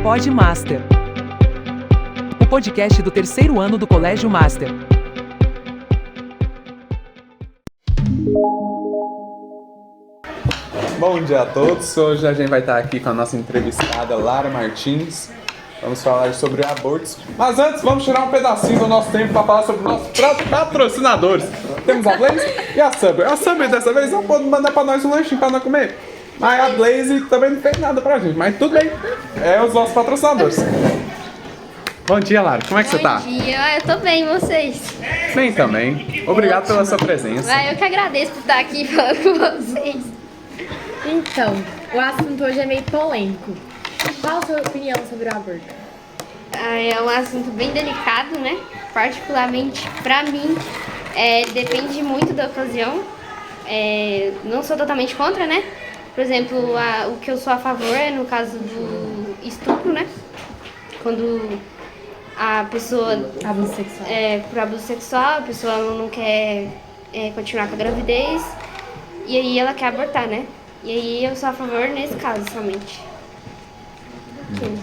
Pod Master, o podcast do terceiro ano do Colégio Master. Bom dia a todos, hoje a gente vai estar aqui com a nossa entrevistada Lara Martins. Vamos falar sobre abortos, mas antes vamos tirar um pedacinho do nosso tempo para falar sobre nossos patrocinadores. Temos a Blaze e a Subway. A Subway dessa vez não pode mandar para nós um lanchinho para nós comer, mas a Blaze também não fez nada pra gente, mas tudo bem, é os nossos patrocinadores. Bom dia, Lara, como é que você tá? Bom dia, eu tô bem, e vocês? Bem também, obrigado pela sua presença. Eu que agradeço por estar aqui falando com vocês. Então, o assunto hoje é meio polêmico. Qual a sua opinião sobre o aborto? É um assunto bem delicado, né? Particularmente pra mim, depende muito da ocasião. Não sou totalmente contra, né? Por exemplo, o que eu sou a favor é no caso do estupro, né? Quando a pessoa... Abuso sexual. Por abuso sexual, a pessoa não quer continuar com a gravidez e aí ela quer abortar, né? E aí eu sou a favor nesse caso somente. Sim.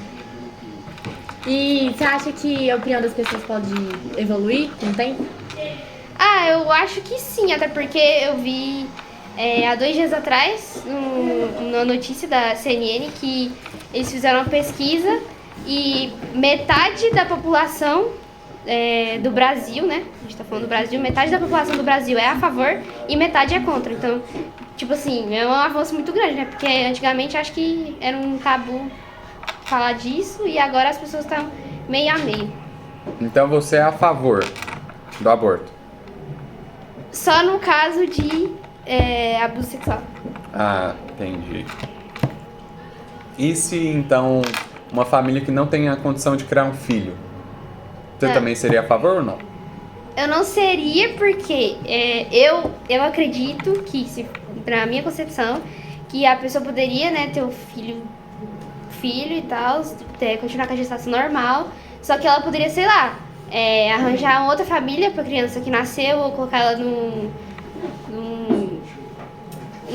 E você acha que a opinião das pessoas pode evoluir com o tempo? Eu acho que sim, até porque eu vi há 2 dias atrás, na notícia da CNN, que eles fizeram uma pesquisa e metade da população do Brasil, né? A gente tá falando do Brasil, metade da população do Brasil é a favor e metade é contra. Então, tipo assim, é um avanço muito grande, né? Porque antigamente acho que era um tabu falar disso e agora as pessoas estão meio a meio. Então você é a favor do aborto? Só no caso de abuso sexual. Ah, entendi. E se então uma família que não tem a condição de criar um filho, você também seria a favor ou não? Eu não seria porque eu acredito que, na minha concepção, que a pessoa poderia, né, ter um filho e tal, continuar com a gestação normal, só que ela poderia, sei lá, arranjar outra família pra criança que nasceu ou colocar ela num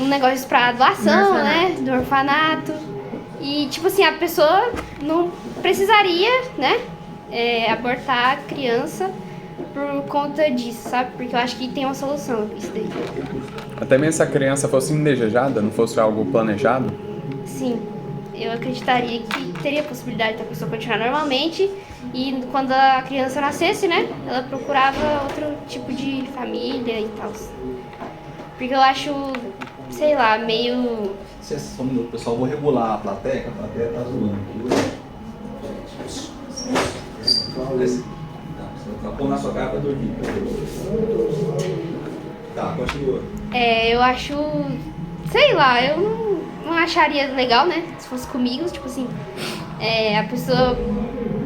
negócio pra doação, né, do orfanato. E, tipo assim, a pessoa não precisaria, né, abortar a criança por conta disso, sabe? Porque eu acho que tem uma solução isso daí. Até mesmo se a criança fosse indesejada, não fosse algo planejado? Sim, eu acreditaria que teria a possibilidade da pessoa continuar normalmente e quando a criança nascesse, né, ela procurava outro tipo de família e tal. Porque eu acho, sei lá, meio... Só um minuto, pessoal, vou regular a plateia, que a plateia tá zoando. Tá pondo na sua cara pra dormir. Tá, continua. Eu acho, sei lá, eu não acharia legal, né, se fosse comigo, tipo assim, a pessoa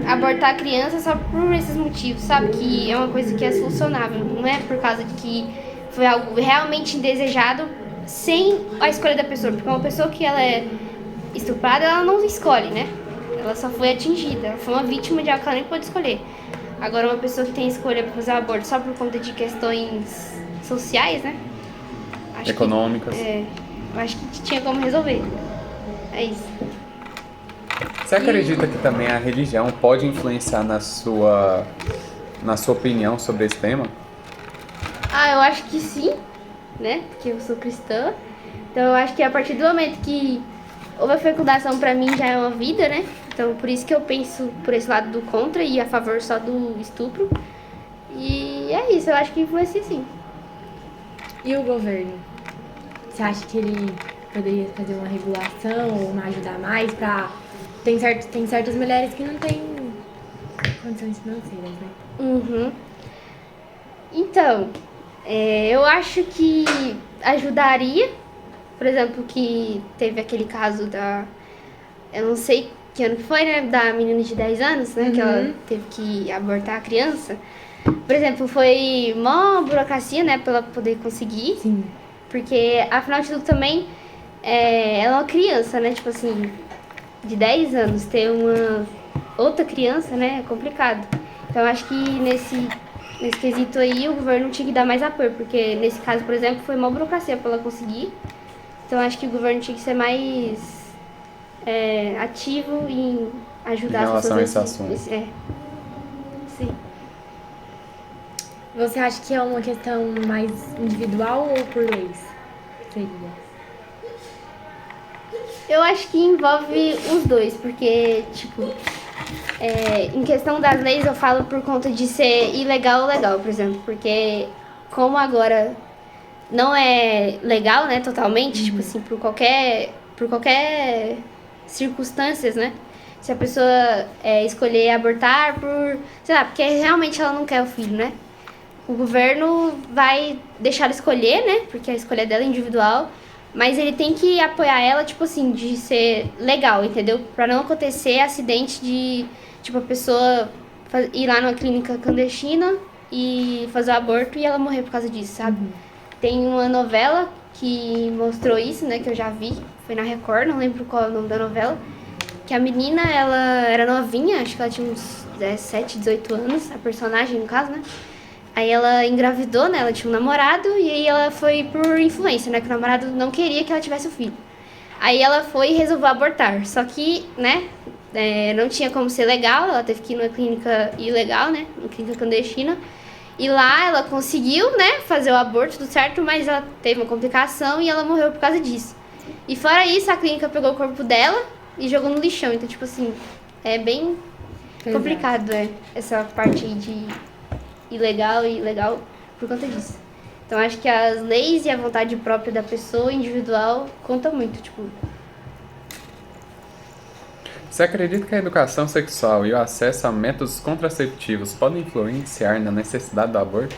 abortar a criança só por esses motivos, sabe, que é uma coisa que é solucionável, não é por causa de que foi algo realmente indesejado sem a escolha da pessoa, porque uma pessoa que ela é estuprada, ela não escolhe, né, ela só foi atingida, ela foi uma vítima de algo que ela nem pôde escolher. Agora, uma pessoa que tem escolha para fazer o aborto só por conta de questões sociais, né? Econômicas. Eu acho que tinha como resolver. É isso. Você acredita que também a religião pode influenciar na sua opinião sobre esse tema? Eu acho que sim, né? Porque eu sou cristã. Então, eu acho que a partir do momento que houve a fecundação, pra mim já é uma vida, né? Então, por isso que eu penso por esse lado do contra e a favor só do estupro. E é isso, eu acho que influencia sim. E o governo? Você acha que ele poderia fazer uma regulação ou uma ajudar mais pra... Tem certas mulheres que não têm condições financeiras, né? Uhum. Então, eu acho que ajudaria. Por exemplo, que teve aquele caso eu não sei que ano que foi, né? Da menina de 10 anos, né? Que ela teve que abortar a criança. Por exemplo, foi mó burocracia, né? Pra ela poder conseguir. Sim. Porque, afinal de tudo, também, ela é uma criança, né? Tipo assim, de 10 anos. Ter uma outra criança, né? É complicado. Então, eu acho que nesse quesito aí, o governo tinha que dar mais apoio. Porque, nesse caso, por exemplo, foi mó burocracia pra ela conseguir. Então, acho que o governo tinha que ser mais ativo em ajudar Em as relação pessoas. a esse assunto. Sim. Você acha que é uma questão mais individual ou por leis? Seria. Eu acho que envolve os dois, porque, tipo, em questão das leis eu falo por conta de ser ilegal ou legal, por exemplo, porque como agora não é legal, né, totalmente, tipo assim, por qualquer circunstâncias, né, se a pessoa escolher abortar por, sei lá, porque realmente ela não quer o filho, né, o governo vai deixar ela escolher, né, porque a escolha dela é individual, mas ele tem que apoiar ela, tipo assim, de ser legal, entendeu? Pra não acontecer acidente de, tipo, a pessoa ir lá numa clínica clandestina e fazer o aborto e ela morrer por causa disso, sabe? Tem uma novela que mostrou isso, né, que eu já vi, foi na Record, não lembro qual é o nome da novela, que a menina, ela era novinha, acho que ela tinha uns 17, 18 anos, a personagem, no caso, né? Aí ela engravidou, né? Ela tinha um namorado e aí ela foi por influência, né? Que o namorado não queria que ela tivesse o filho. Aí ela foi e resolveu abortar. Só que, né? Não tinha como ser legal, ela teve que ir numa clínica ilegal, né? Uma clínica clandestina. E lá ela conseguiu, né? Fazer o aborto, tudo certo, mas ela teve uma complicação e ela morreu por causa disso. E fora isso, a clínica pegou o corpo dela e jogou no lixão. Então, tipo assim, é bem complicado, essa parte aí de ilegal e legal por conta disso. Então acho que as leis e a vontade própria da pessoa individual contam muito, tipo. Você acredita que a educação sexual e o acesso a métodos contraceptivos podem influenciar na necessidade do aborto?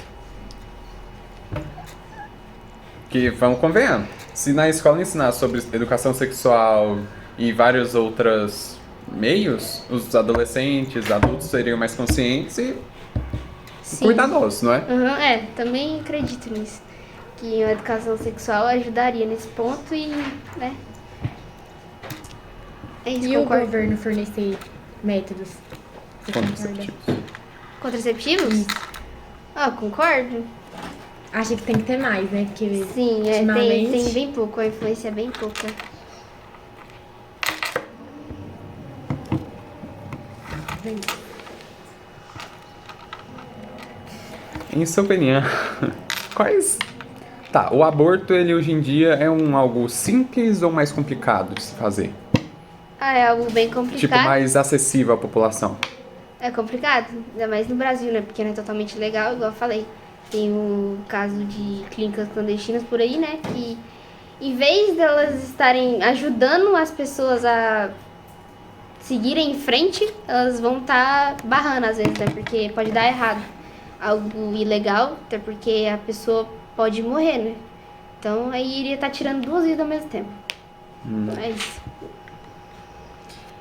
Que, vamos convenhando, se na escola ensinar sobre educação sexual e vários outros meios, os adolescentes, adultos seriam mais conscientes e cuidadosos, não é? Também acredito nisso. Que a educação sexual ajudaria nesse ponto e, né? É isso, E o concordo. governo fornecer métodos? Você concorda? Contraceptivos? Concordo. Acha que tem que ter mais, né? Porque Sim, ultimamente... tem bem pouco, a influência é bem pouca. Em sua opinião, quais... Tá, o aborto, ele hoje em dia é algo simples ou mais complicado de se fazer? É algo bem complicado. Tipo, mais acessível à população? É complicado, ainda mais no Brasil, né? Porque não é totalmente legal, igual eu falei. Tem um caso de clínicas clandestinas por aí, né? Que em vez delas estarem ajudando as pessoas a seguirem em frente, elas vão estar barrando às vezes, né? Porque pode dar errado. Algo ilegal, até porque a pessoa pode morrer, né? Então aí iria estar tirando duas vidas ao mesmo tempo. É isso.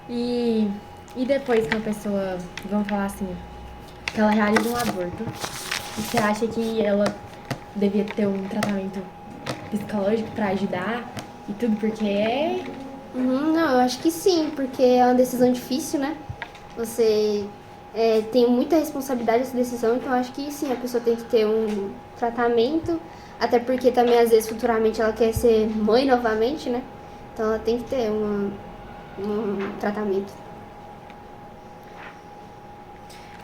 E depois que uma pessoa, vamos falar assim, que ela realiza um aborto, você acha que ela devia ter um tratamento psicológico pra ajudar e tudo, porque Não, eu acho que sim, porque é uma decisão difícil, né? Você tem muita responsabilidade nessa decisão, então eu acho que sim, a pessoa tem que ter um tratamento, até porque também às vezes futuramente ela quer ser mãe novamente, né? Então ela tem que ter um tratamento.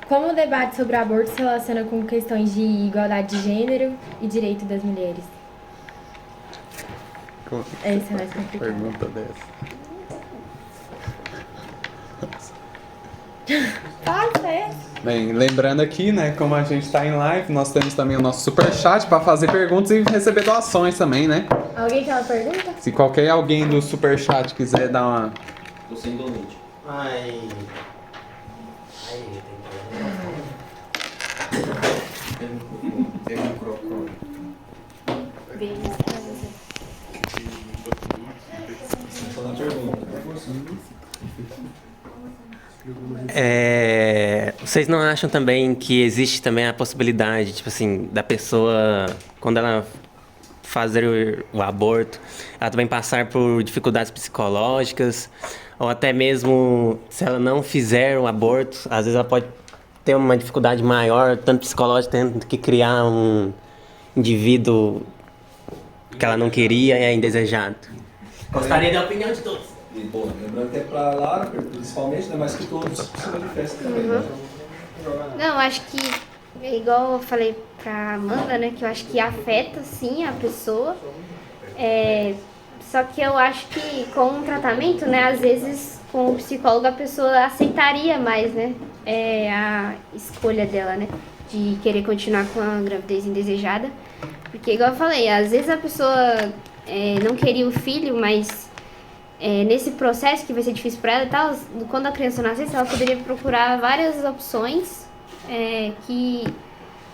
Como o debate sobre o aborto se relaciona com questões de igualdade de gênero e direito das mulheres? Essa é mais complicada. Pergunta dessa. Bem, lembrando aqui, né, como a gente tá em live, nós temos também o nosso superchat para fazer perguntas e receber doações também, né? Alguém quer uma pergunta? Se qualquer alguém do superchat quiser dar uma... Tô sem donate. Ai, Tem um microfone. Só na pergunta. vocês não acham também que existe também a possibilidade, tipo assim, da pessoa, quando ela fazer o aborto, ela também passar por dificuldades psicológicas, ou até mesmo se ela não fizer o aborto, às vezes ela pode ter uma dificuldade maior, tanto psicológica, tendo que criar um indivíduo que ela não queria e é indesejado. Gostaria da opinião de todos. E, bom, lembrando que é pra Lara, principalmente, né? Mas que todos se manifestem também, né? Não, acho que, igual eu falei pra Amanda, né, que eu acho que afeta, sim, a pessoa. Só que eu acho que com um tratamento, né, às vezes com o psicólogo a pessoa aceitaria mais, né, a escolha dela, né, de querer continuar com a gravidez indesejada. Porque, igual eu falei, às vezes a pessoa não queria o filho, mas nesse processo que vai ser difícil para ela e tal, quando a criança nascesse, ela poderia procurar várias opções que,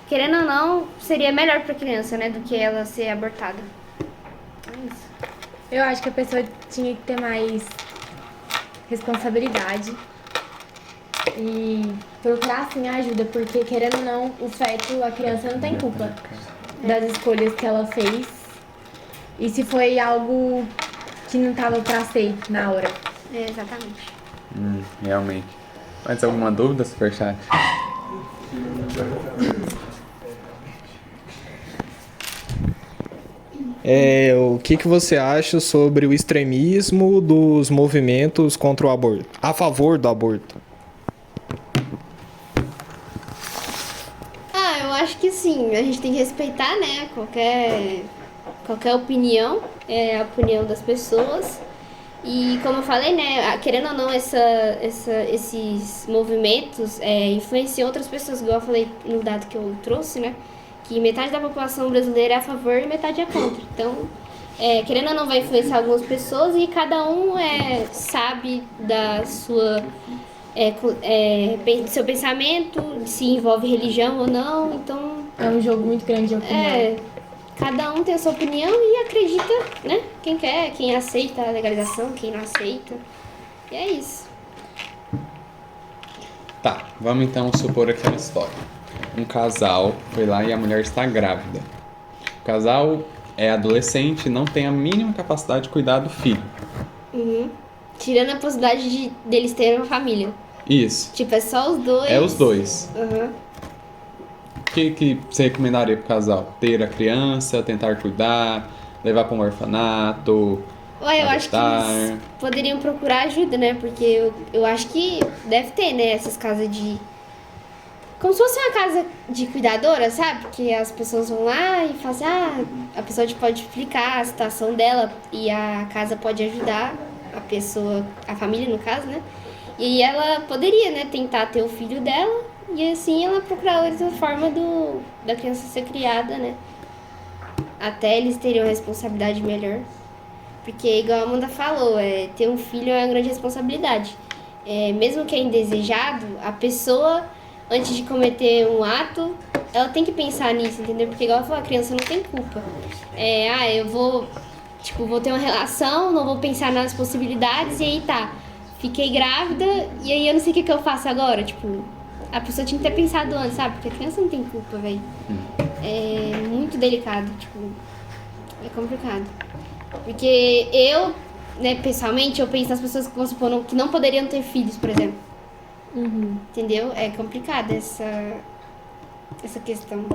querendo ou não, seria melhor para a criança, né, do que ela ser abortada. É isso. Eu acho que a pessoa tinha que ter mais responsabilidade e procurar, assim, ajuda, porque, querendo ou não, o feto, a criança não tem culpa das escolhas que ela fez. E se foi algo que não tava pra ser na hora. Exatamente. Realmente. Mais alguma dúvida, Superchat? O que você acha sobre o extremismo dos movimentos contra o aborto? A favor do aborto? Eu acho que sim, a gente tem que respeitar, né, qualquer opinião, a opinião das pessoas. E como eu falei, né, querendo ou não, esses movimentos influenciam outras pessoas, igual eu falei no dado que eu trouxe, né, que metade da população brasileira é a favor e metade é contra. Então, querendo ou não, vai influenciar algumas pessoas e cada um sabe da sua... do seu pensamento, se envolve religião ou não, então... É um jogo muito grande de opinião. Cada um tem a sua opinião e acredita, né? Quem quer, quem aceita a legalização, quem não aceita. E é isso. Tá, vamos então supor aquela história. Um casal foi lá e a mulher está grávida. O casal é adolescente e não tem a mínima capacidade de cuidar do filho. Tirando a possibilidade deles terem uma família. Isso. Tipo, é só os dois. É os dois. Uhum. O que você recomendaria pro casal? Ter a criança, tentar cuidar, levar para um orfanato, Eu acho que adotar? eles poderiam procurar ajuda, né? Porque eu acho que deve ter, né, essas casas de... Como se fosse uma casa de cuidadora, sabe? Que as pessoas vão lá e fazem, a pessoa pode explicar a situação dela e a casa pode ajudar a pessoa, a família no caso, né? E aí ela poderia, né, tentar ter o filho dela e assim ela procurar outra forma da criança ser criada, né? Até eles terem uma responsabilidade melhor. Porque, igual a Amanda falou, ter um filho é uma grande responsabilidade. Mesmo que é indesejado, a pessoa, antes de cometer um ato, ela tem que pensar nisso, entendeu? Porque, igual ela falou, a criança não tem culpa. Eu vou ter uma relação, não vou pensar nas possibilidades, e aí tá, fiquei grávida, e aí eu não sei o que eu faço agora, tipo... A pessoa tinha que ter pensado antes, sabe? Porque a criança não tem culpa, velho. É muito delicado, tipo... É complicado. Porque eu, né, pessoalmente, eu penso nas pessoas que, vamos supor, que não poderiam ter filhos, por exemplo. Entendeu? É complicado essa questão.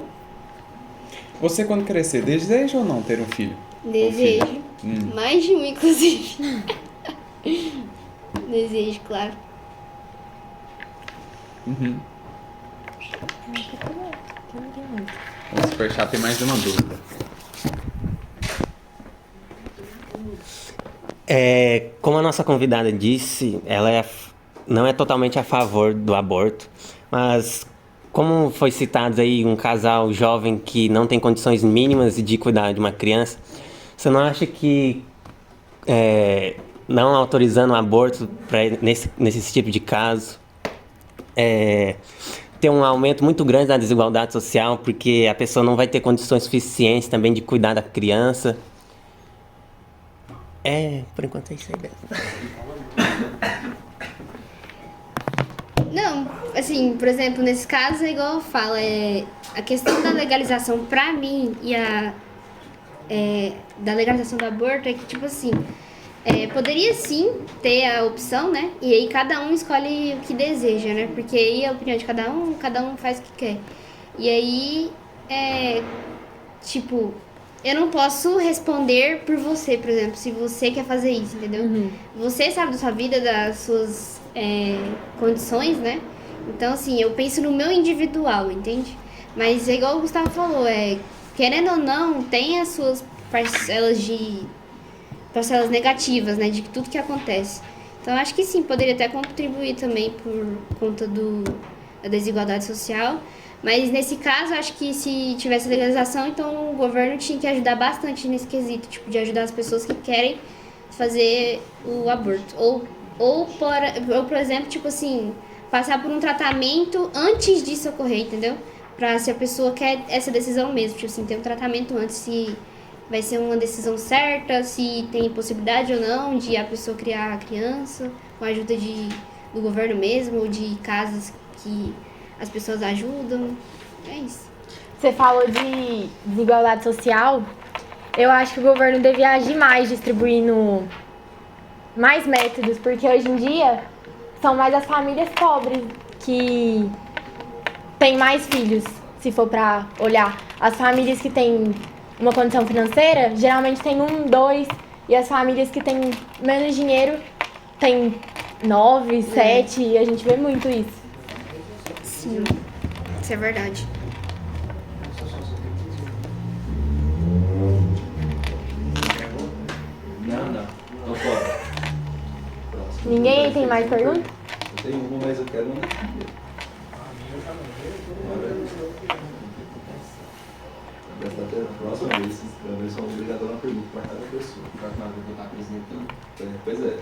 Você, quando crescer, deseja ou não ter um filho? Desejo. Mais de um, inclusive. Desejo, claro. O Superchat tem mais uma dúvida. Como a nossa convidada disse, ela não é totalmente a favor do aborto, mas como foi citado aí um casal jovem que não tem condições mínimas de cuidar de uma criança, você não acha que não autorizando o aborto nesse tipo de caso ter um aumento muito grande da desigualdade social, porque a pessoa não vai ter condições suficientes também de cuidar da criança? Por enquanto é isso aí mesmo. Não, assim, por exemplo, nesse caso, é igual eu falo, a questão da legalização pra mim e da legalização do aborto é que, tipo assim, poderia sim ter a opção, né? E aí cada um escolhe o que deseja, né? Porque aí a opinião de cada um faz o que quer. E aí, tipo, eu não posso responder por você, por exemplo, se você quer fazer isso, entendeu? Você sabe da sua vida, das suas condições, né? Então, assim, eu penso no meu individual, entende? Mas é igual o Gustavo falou, querendo ou não, tem as suas parcelas negativas, né? De tudo que acontece. Então, eu acho que sim, poderia até contribuir também por conta da desigualdade social. Mas nesse caso, acho que se tivesse legalização, então o governo tinha que ajudar bastante nesse quesito, tipo, de ajudar as pessoas que querem fazer o aborto. Ou por exemplo, tipo assim, passar por um tratamento antes disso ocorrer, entendeu? Pra se a pessoa quer essa decisão mesmo, tipo assim, ter um tratamento antes, se vai ser uma decisão certa, se tem possibilidade ou não de a pessoa criar a criança, com a ajuda do governo mesmo, ou de casas que as pessoas ajudam. É isso. Você falou de desigualdade social. Eu acho que o governo devia agir mais, distribuindo mais métodos, porque hoje em dia são mais as famílias pobres que têm mais filhos, se for pra olhar. As famílias que têm uma condição financeira, geralmente tem 1, 2, e as famílias que têm menos dinheiro têm 9, 7, e a gente vê muito isso. Sim, isso é verdade. Não. Tô fora. Ninguém aí tem mais perguntas? Eu tenho uma, mas eu quero uma daqui. Dessa até a próxima vez, talvez só obrigador uma pergunta para cada pessoa. Para que eu estar apresentando. Pois é.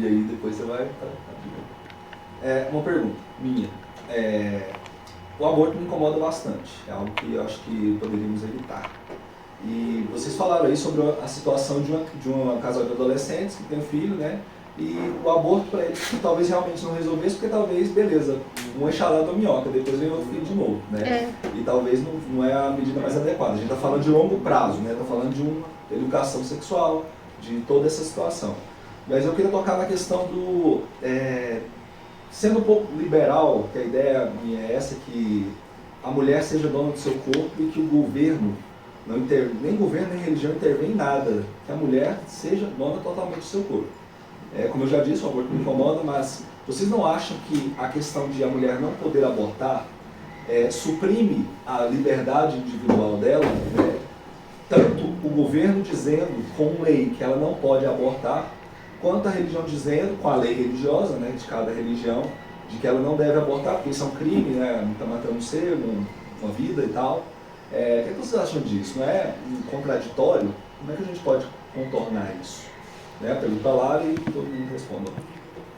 E aí depois você vai. Uma pergunta minha. O aborto me incomoda bastante. É algo que eu acho que poderíamos evitar. E vocês falaram aí sobre a situação de uma casal de adolescentes que tem um filho, né? E o aborto para eles que talvez realmente não resolvesse, porque talvez, beleza, um enxalado ou minhoca, depois vem outro filho de novo, né? E talvez não é a medida mais adequada. A gente está falando de longo prazo, né? Está falando de uma educação sexual, de toda essa situação. Mas eu queria tocar na questão do... sendo um pouco liberal, que a ideia minha é essa, que a mulher seja dona do seu corpo e que o governo, nem governo nem religião intervém em nada, que a mulher seja dona totalmente do seu corpo. Como eu já disse, o aborto me incomoda, mas vocês não acham que a questão de a mulher não poder abortar suprime a liberdade individual dela, né? Tanto o governo dizendo com lei que ela não pode abortar, quanto a religião dizendo, com a lei religiosa, né, de cada religião, de que ela não deve abortar, porque isso é um crime, né, está matando um ser, uma vida e tal. O que vocês acham disso? Não é um contraditório? Como é que a gente pode contornar isso? Pergunta lá e todo mundo responde.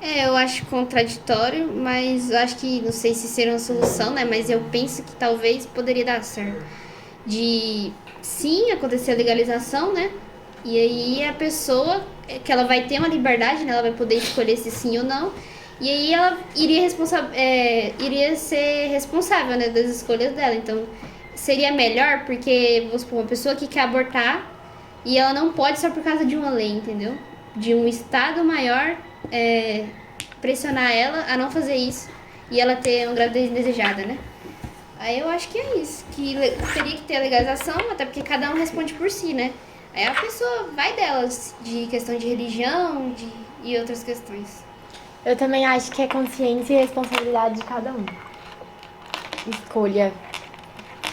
Eu acho contraditório, mas eu acho que, não sei se seria uma solução, né, mas eu penso que talvez poderia dar certo. De, sim, acontecer a legalização, né, e aí a pessoa, que ela vai ter uma liberdade, né, ela vai poder escolher se sim ou não, e aí ela iria ser responsável, né, das escolhas dela. Então, seria melhor, porque, vamos supor, uma pessoa que quer abortar e ela não pode só por causa de uma lei, entendeu? De um estado maior pressionar ela a não fazer isso e ela ter uma gravidez indesejada, né? Aí eu acho que é isso, que teria que ter a legalização, até porque cada um responde por si, né? Aí a pessoa vai delas, de questão de religião e outras questões. Eu também acho que é consciência e responsabilidade de cada um. Escolha.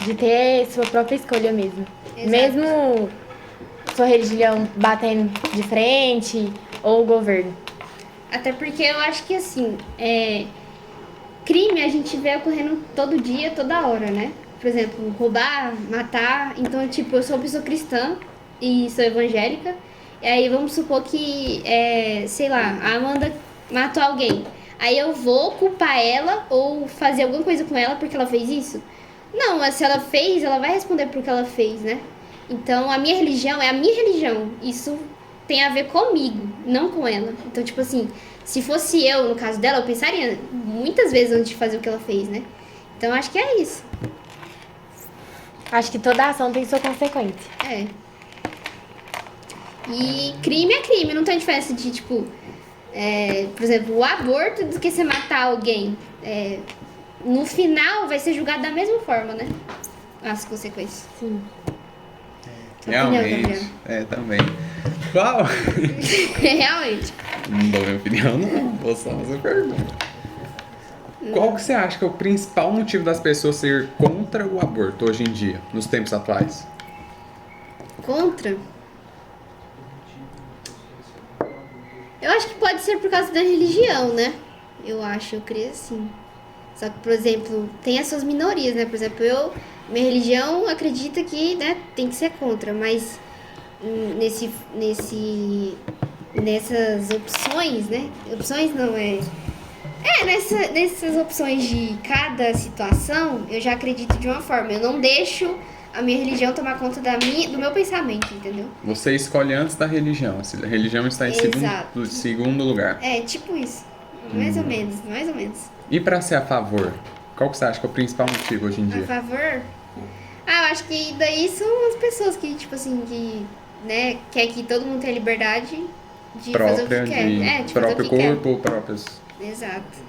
De ter sua própria escolha mesmo. Exato. Mesmo sua religião batendo de frente ou o governo. Até porque eu acho que, assim, crime a gente vê ocorrendo todo dia, toda hora, né? Por exemplo, roubar, matar. Então, tipo, eu sou uma pessoa cristã e sou evangélica. E aí vamos supor que, sei lá, a Amanda matou alguém. Aí eu vou culpar ela ou fazer alguma coisa com ela porque ela fez isso? Não, mas se ela fez, ela vai responder por que ela fez, né? Então, a minha religião é a minha religião. Isso tem a ver comigo, não com ela. Então, tipo assim, se fosse eu, no caso dela, eu pensaria muitas vezes antes de fazer o que ela fez, né? Então, acho que é isso. Acho que toda ação tem sua consequência. E crime é crime, não tem diferença de, tipo... por exemplo, o aborto do que você matar alguém. No final, vai ser julgado da mesma forma, né? As consequências. Sim. Realmente. É, também. Qual? Realmente. Não dou minha opinião, não. Vou só fazer pergunta. Qual que você acha que é o principal motivo das pessoas ser contra o aborto hoje em dia, nos tempos atuais? Contra? Eu acho que pode ser por causa da religião, né? Eu creio assim. Só que, por exemplo, tem as suas minorias, né? Por exemplo, minha religião acredita que, né, tem que ser contra, mas nessas opções, né? Opções não é... nessas opções de cada situação, eu já acredito de uma forma. Eu não deixo a minha religião tomar conta do meu pensamento, entendeu? Você escolhe antes da religião. A religião está em segundo lugar. É, tipo isso. Mais ou menos, mais ou menos. E pra ser a favor? Qual que você acha que é o principal motivo hoje em dia? A favor? Eu acho que daí são as pessoas que, tipo assim, que, né, quer que todo mundo tenha liberdade de fazer o que quer. De fazer próprio o que corpo, próprios... quer. Exato.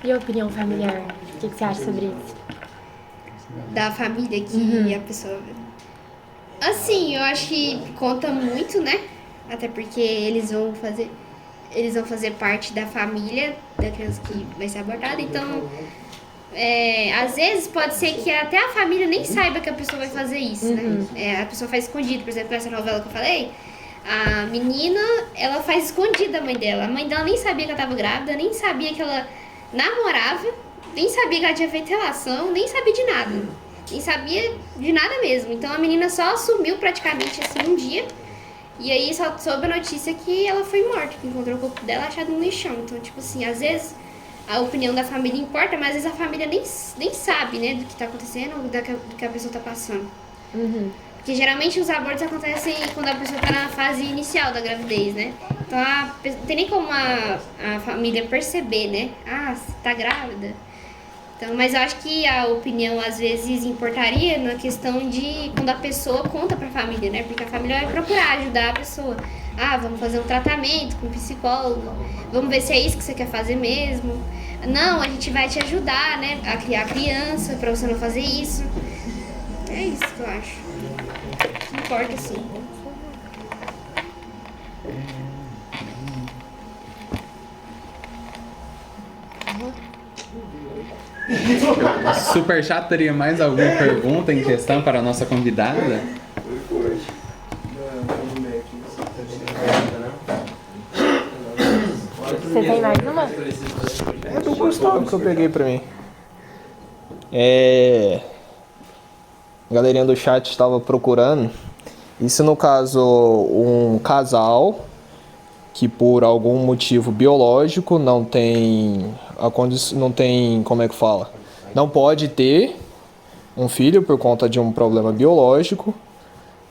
E a opinião familiar? O que você acha sobre isso? Da família que a pessoa... Assim, eu acho que conta muito, né? Até porque eles vão fazer parte da família da criança que vai ser abortada. Então, às vezes pode ser que até a família nem saiba que a pessoa vai fazer isso, né? A pessoa faz escondido. Por exemplo, nessa novela que eu falei, a menina, ela faz escondida a mãe dela. A mãe dela nem sabia que ela estava grávida, nem sabia que ela namorava, nem sabia que ela tinha feito relação, nem sabia de nada. Nem sabia de nada mesmo. Então a menina só sumiu praticamente assim um dia. E aí só soube a notícia que ela foi morta, que encontrou o corpo dela achado no lixão. Então, tipo assim, às vezes a opinião da família importa, mas às vezes a família nem sabe, né, do que tá acontecendo ou do que a pessoa tá passando. Porque geralmente os abortos acontecem quando a pessoa tá na fase inicial da gravidez, né? Então não tem nem como a família perceber, né? Você tá grávida. Então, mas eu acho que a opinião às vezes importaria na questão de quando a pessoa conta pra família, né? Porque a família vai procurar ajudar a pessoa. Vamos fazer um tratamento com um psicólogo, vamos ver se é isso que você quer fazer mesmo. Não, a gente vai te ajudar, né? A criar a criança pra você não fazer isso. É isso que eu acho. Não importa, assim. Super Chat teria mais alguma pergunta em questão para a nossa convidada? Você tem mais uma? É do Gustavo que eu peguei pra mim. A galerinha do chat estava procurando. E se no caso um casal que por algum motivo biológico não tem não tem, como é que fala? Não pode ter um filho por conta de um problema biológico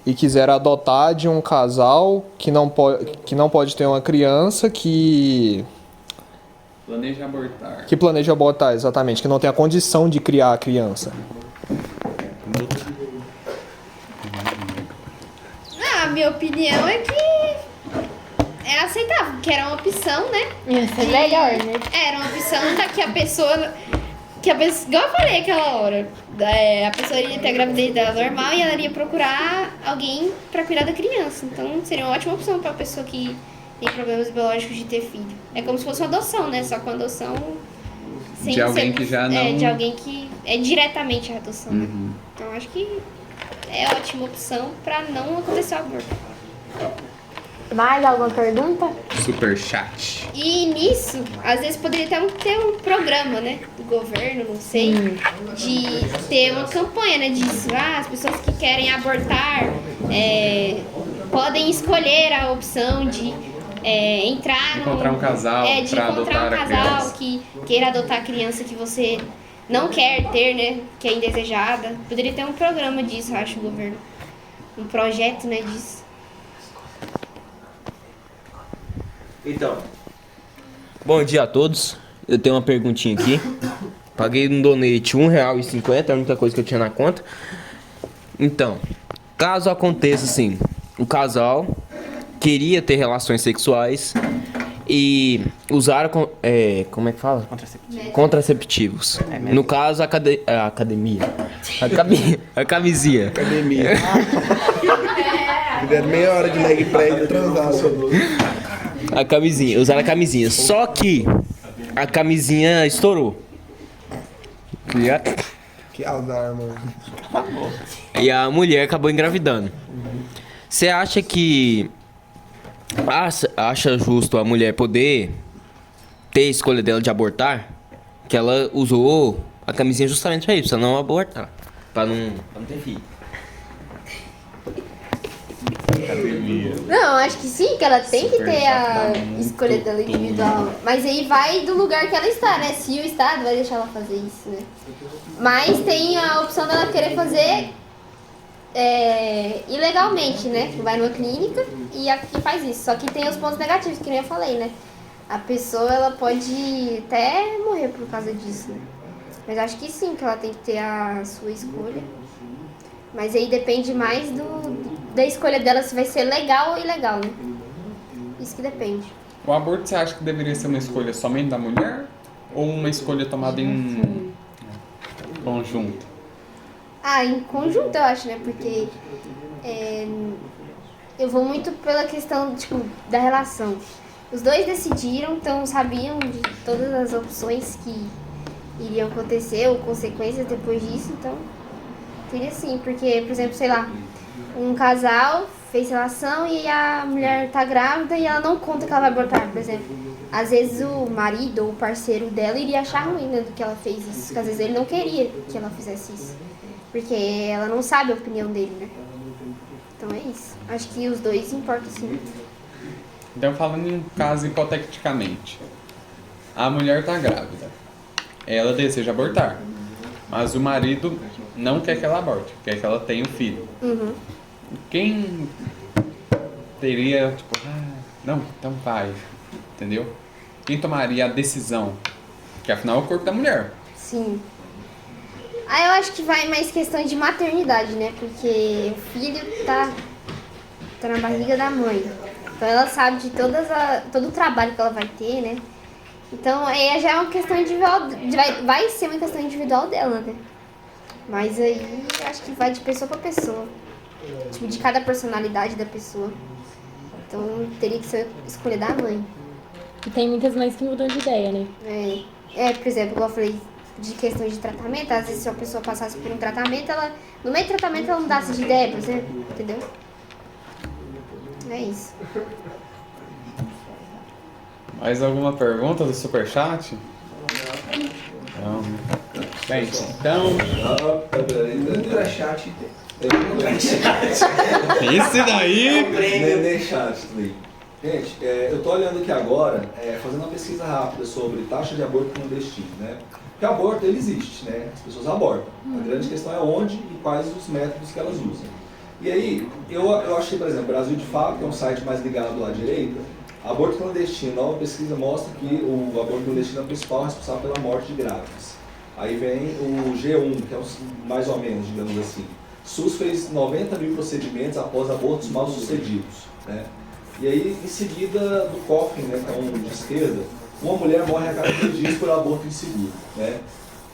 e quiser adotar de um casal que não pode ter uma criança que planeja abortar, exatamente, que não tem a condição de criar a criança. A minha opinião é que é aceitável, porque era uma opção, né? Ia ser melhor, né? Era uma opção da que a pessoa... igual eu falei aquela hora, a pessoa iria ter a gravidez dela normal e ela iria procurar alguém pra cuidar da criança. Então seria uma ótima opção pra pessoa que tem problemas biológicos de ter filho. É como se fosse uma adoção, né? Só com adoção sem de alguém que já não... de alguém que é diretamente a adoção, né? Então acho que é ótima opção pra não acontecer o aborto. Mais alguma pergunta? Super Chat. E nisso, às vezes poderia ter um programa, né, do governo, não sei, de ter uma campanha, né, disso. As pessoas que querem abortar podem escolher a opção de encontrar um casal de pra encontrar adotar um a criança. casal que queira adotar a criança que você não quer ter, né, que é indesejada. Poderia ter um programa disso, eu acho, o governo. Um projeto, né, disso. Então, bom dia a todos. Eu tenho uma perguntinha aqui. Paguei no donate R$1,50, a única coisa que eu tinha na conta. Então, caso aconteça assim, o casal queria ter relações sexuais e usaram, como é que fala? Contraceptivos. No caso, a academia. A camisinha. Academia. Me deram meia hora de leg pra ele transar. A camisinha, usaram a camisinha. Só que a camisinha estourou. Que azar, mano. E a mulher acabou engravidando. Você acha que... Acha justo a mulher poder ter a escolha dela de abortar? Que ela usou a camisinha justamente pra isso, pra não abortar. Pra não ter filho. Não, acho que sim, que ela tem que ter a escolha dela individual. Mas aí vai do lugar que ela está, né? Se o Estado vai deixar ela fazer isso, né? Mas tem a opção dela querer fazer ilegalmente, né? Vai numa clínica e aqui faz isso. Só que tem os pontos negativos, que nem eu falei, né? A pessoa, ela pode até morrer por causa disso, né? Mas acho que sim, que ela tem que ter a sua escolha. Mas aí depende mais da escolha dela, se vai ser legal ou ilegal, né? Isso que depende. O aborto você acha que deveria ser uma escolha somente da mulher? Ou uma escolha tomada em conjunto? Em conjunto eu acho, né? Porque eu vou muito pela questão, tipo, da relação. Os dois decidiram, então sabiam de todas as opções que iriam acontecer ou consequências depois disso, então teria sim, porque, por exemplo, sei lá, um casal fez relação e a mulher tá grávida e ela não conta que ela vai abortar, por exemplo. Às vezes o marido ou o parceiro dela iria achar ruim, né, do que ela fez isso, porque às vezes ele não queria que ela fizesse isso, porque ela não sabe a opinião dele, né? Então é isso. Acho que os dois importam sim. Então, falando em um caso hipoteticamente, a mulher tá grávida, ela deseja abortar, mas o marido não quer que ela aborte, quer que ela tenha um filho. Uhum. Quem teria, tipo, não, então vai, entendeu? Quem tomaria a decisão? Que afinal é o corpo da mulher. Sim. Eu acho que vai mais questão de maternidade, né? Porque o filho tá na barriga da mãe. Então ela sabe de todo o trabalho que ela vai ter, né? Então aí já é uma questão individual, vai ser uma questão individual dela, né? Mas aí acho que vai de pessoa pra pessoa. Tipo, de cada personalidade da pessoa. Então teria que ser escolha da mãe. E tem muitas mães que mudam de ideia, né? Por exemplo, igual eu falei de questão de tratamento, às vezes se a pessoa passasse por um tratamento, no meio do tratamento ela mudasse de ideia, por exemplo, entendeu? É isso. Mais alguma pergunta do superchat? Não. Gente, então... Ultrachat. Esse daí... Neném chat também. Gente, eu tô olhando aqui agora, fazendo uma pesquisa rápida sobre taxa de aborto clandestino, né? Porque aborto, ele existe, né? As pessoas abortam. A grande questão é onde e quais os métodos que elas usam. E aí, eu achei, por exemplo, Brasil de Fato, que é um site mais ligado à direita, aborto clandestino, nova pesquisa mostra que o aborto clandestino é o principal responsável pela morte de grávidas. Aí vem o G1, que é mais ou menos, digamos assim. SUS fez 90 mil procedimentos após abortos mal sucedidos, né? E aí, em seguida, do Cochrane, né, que é um de esquerda, uma mulher morre a cada 3 dias por aborto inseguro, né?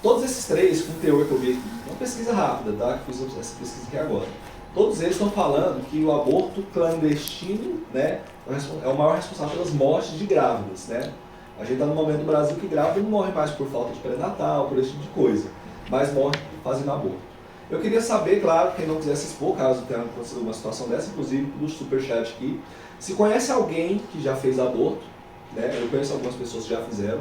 Todos esses três, com o teor que eu vi aqui, uma pesquisa rápida, tá? Que fiz essa pesquisa aqui agora. Todos eles estão falando que o aborto clandestino, né, é o maior responsável pelas mortes de grávidas, né? A gente está no momento do Brasil que grávida não morre mais por falta de pré-natal, por esse tipo de coisa, mas morre fazendo aborto. Eu queria saber, claro, quem não quiser se expor, caso tenha acontecido uma situação dessa, inclusive do superchat aqui, se conhece alguém que já fez aborto, né? Eu conheço algumas pessoas que já fizeram.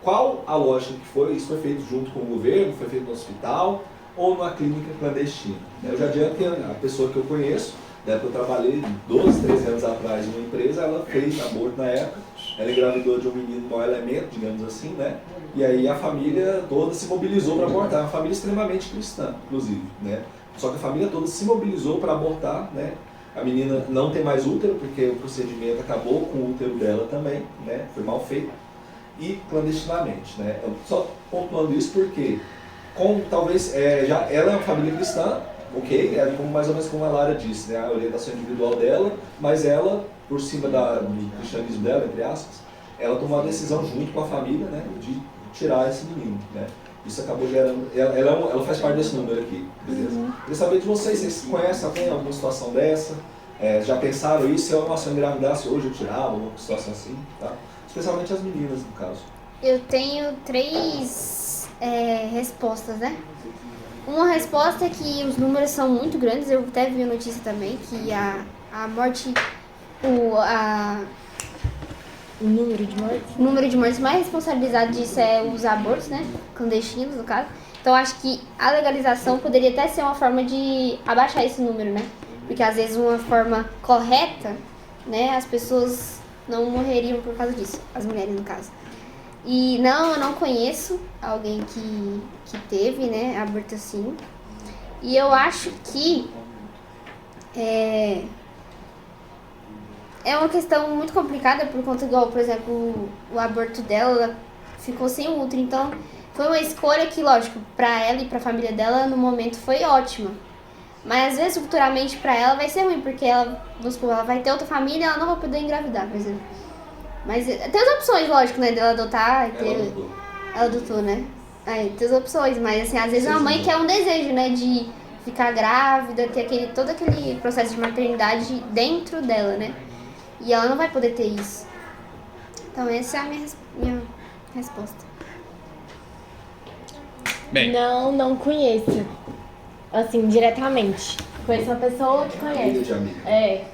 Qual a lógica que foi? Isso foi feito junto com o governo, foi feito no hospital ou numa clínica clandestina? Eu já adianto que a pessoa que eu conheço, da época eu trabalhei 12, 13 anos atrás em uma empresa, ela fez aborto na época, ela engravidou de um menino mau elemento, digamos assim, né? E aí a família toda se mobilizou para abortar, uma família extremamente cristã, inclusive, né? Só que a família toda se mobilizou para abortar, né? A menina não tem mais útero, porque o procedimento acabou com o útero dela também, né? Foi mal feito. E clandestinamente, né? Eu só pontuando isso porque, talvez, ela é uma família cristã, ok, é como, mais ou menos como a Lara disse, né? A orientação individual dela, mas ela, por cima do cristianismo dela, entre aspas, ela tomou a decisão junto com a família, né, de tirar esse menino, né? Isso acabou gerando... Ela faz parte desse número aqui, beleza? Queria saber de vocês conhecem alguém, alguma situação dessa? Já pensaram isso? Se eu engravidasse hoje, eu tirava, uma situação assim, tá? Especialmente as meninas, no caso. Eu tenho 3 respostas, né? Uma resposta é que os números são muito grandes. Eu até vi a notícia também que a morte... O número de mortes? O número de mortes mais responsabilizado disso é os abortos, né? Clandestinos, no caso. Então, acho que a legalização poderia até ser uma forma de abaixar esse número, né? Porque, às vezes, uma forma correta, né? As pessoas não morreriam por causa disso. As mulheres, no caso. E, não, eu não conheço alguém que teve, né? Aborto assim. E eu acho que... É uma questão muito complicada por conta, igual, por exemplo, o aborto dela, ela ficou sem útero. Então, foi uma escolha que, lógico, pra ela e pra família dela, no momento, foi ótima. Mas, às vezes, futuramente, pra ela vai ser ruim, porque ela vai ter outra família e ela não vai poder engravidar, por exemplo. Mas tem as opções, lógico, né, dela adotar e ter... Ela adotou, né? Aí, tem as opções, mas, assim, às vezes uma mãe quer um desejo, né, de ficar grávida, ter todo aquele processo de maternidade dentro dela, né? E ela não vai poder ter isso. Então essa é a minha resposta. Bem. Não conheço. Assim, diretamente. Conheço uma pessoa que conhece. É.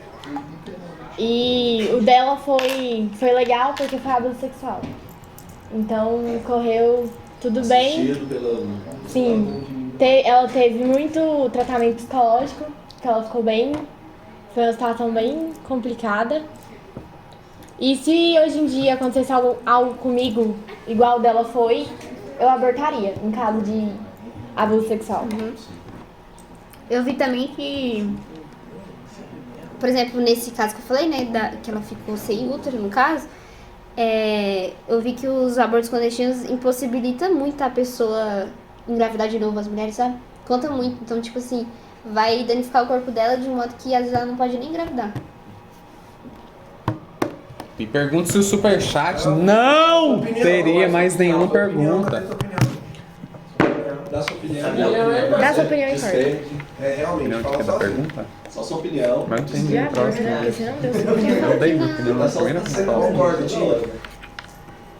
E o dela foi legal porque foi abuso sexual. Então correu tudo bem. Sim. Ela teve muito tratamento psicológico, que ela ficou bem. Foi uma situação bem complicada. E se hoje em dia acontecesse algo comigo, igual dela foi, eu abortaria, em caso de abuso sexual. Eu vi também que, por exemplo, nesse caso que eu falei, né, que ela ficou sem útero, no caso, eu vi que os abortos clandestinos impossibilitam muito a pessoa engravidar de novo, as mulheres, sabe? Conta muito. Então, tipo assim, vai danificar o corpo dela de um modo que às vezes ela não pode nem engravidar. E pergunta se o superchat não teria mais nenhuma pergunta. Dá sua opinião. Dá sua opinião e Discrete. Realmente, Não fala tem só. pergunta? Só sua opinião. Mas não tem Já próximo. né? Porque você não deu sua opinião. Não dei minha opinião na primeira Você não resposta. concorda, Tia?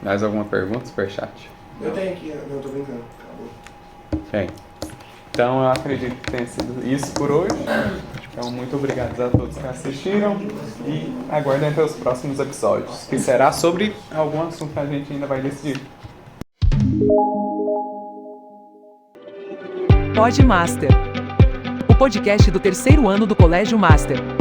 Mais alguma pergunta, superchat? Eu tenho aqui, não, tô brincando. Acabou. Bem, então eu acredito que tenha sido isso por hoje. Então, muito obrigado a todos que assistiram e aguardem até os próximos episódios, que será sobre algum assunto que a gente ainda vai decidir. Pod Master. O podcast do terceiro ano do Colégio Master.